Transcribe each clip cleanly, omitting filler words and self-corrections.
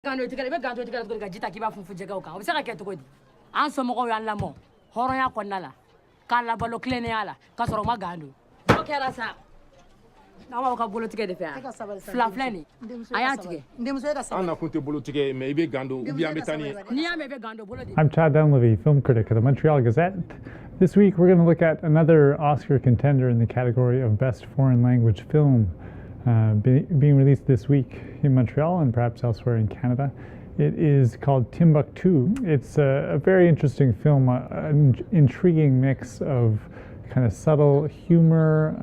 Gando tigala be gando tigala ko gajita ki ba funfu jega o kan o se ka ke to ko di an so mo ko yan lamo horonya ko nala kala balo klene ala ka soro ma gando o kera sa na wa ka bolo tigede fe flan flani aya tige ana kunte bolo tige me be gando ubi ambetani I'm T'Cha Dunlevy, film critic of the Montreal Gazette. This week we're going to look at another Oscar contender in the category of Best Foreign Language Film, being released this week in Montreal and perhaps elsewhere in Canada. It is called Timbuktu. It's a very interesting film, an intriguing mix of kind of subtle humor,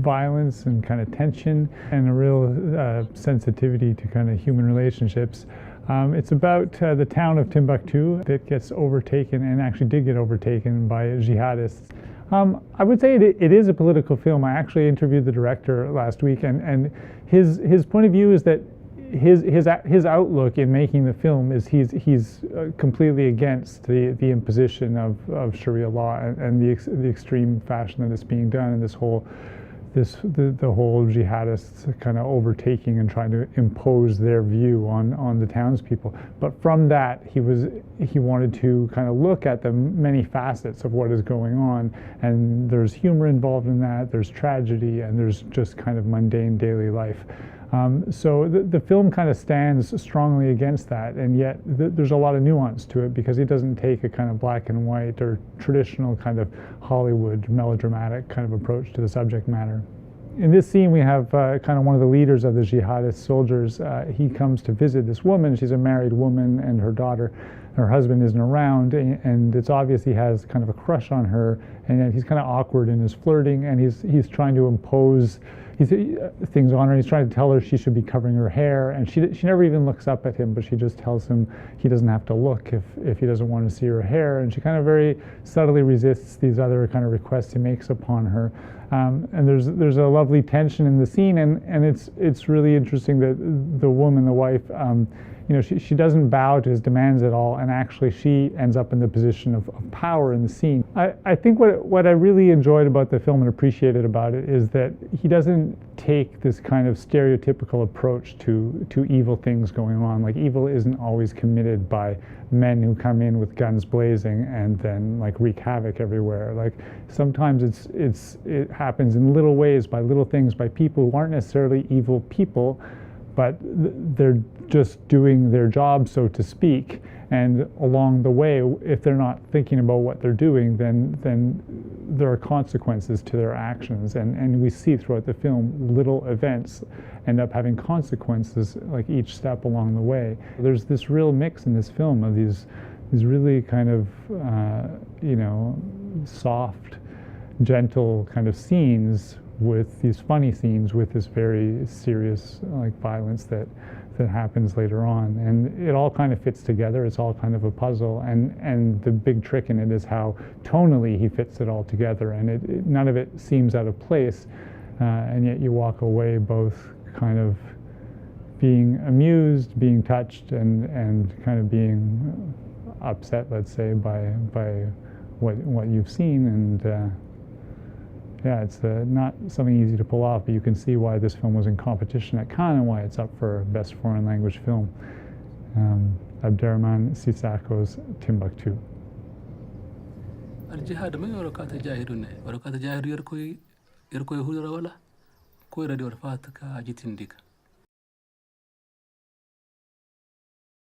violence and kind of tension, and a real sensitivity to kind of human relationships. It's about the town of Timbuktu that gets overtaken, and actually did get overtaken, by jihadists. I would say it is a political film. I actually interviewed the director last week, and his point of view is that his outlook in making the film is he's completely against the imposition of Sharia law and the extreme fashion that it's being done, and the whole jihadists kind of overtaking and trying to impose their view on the townspeople. But from that, he wanted to kind of look at the many facets of what is going on, and there's humor involved in that, there's tragedy, and there's just kind of mundane daily life. So the film kind of stands strongly against that, and yet there's a lot of nuance to it, because he doesn't take a kind of black and white or traditional kind of Hollywood melodramatic kind of approach to the subject matter. In this scene, we have kind of one of the leaders of the jihadist soldiers. He comes to visit this woman. She's a married woman, and her daughter. Her husband isn't around, and it's obvious he has kind of a crush on her, and yet he's kind of awkward in his flirting, and he's trying to impose things on her. He's trying to tell her she should be covering her hair, and she never even looks up at him, but she just tells him he doesn't have to look if he doesn't want to see her hair, and she kind of very subtly resists these other kind of requests he makes upon her. And there's a lovely tension in the scene, and it's really interesting that the woman, the wife, she doesn't bow to his demands at all, and actually she ends up in the position of power in the scene. I think what I really enjoyed about the film and appreciated about it is that he doesn't take this kind of stereotypical approach to evil things going on. Like, evil isn't always committed by men who come in with guns blazing and then like wreak havoc everywhere. Like, sometimes it happens in little ways, by little things, by people who aren't necessarily evil people, but they're just doing their job, so to speak. And along the way, if they're not thinking about what they're doing, then there are consequences to their actions. And we see throughout the film, little events end up having consequences, like each step along the way. There's this real mix in this film of these really kind of, soft, gentle kind of scenes, with these funny scenes, with this very serious like violence that happens later on, and it all kind of fits together. It's all kind of a puzzle, and the big trick in it is how tonally he fits it all together, and none of it seems out of place, and yet you walk away both kind of being amused, being touched, and kind of being upset, let's say, by what you've seen. And yeah, it's not something easy to pull off, but you can see why this film was in competition at Cannes and why it's up for Best Foreign Language Film. Abderrahmane Sissako's Timbuktu. الجهاد ما يورك تجاهدون ورك تجاهد يركوي هو ولا كوي ردي ورفاتك أجتين ديك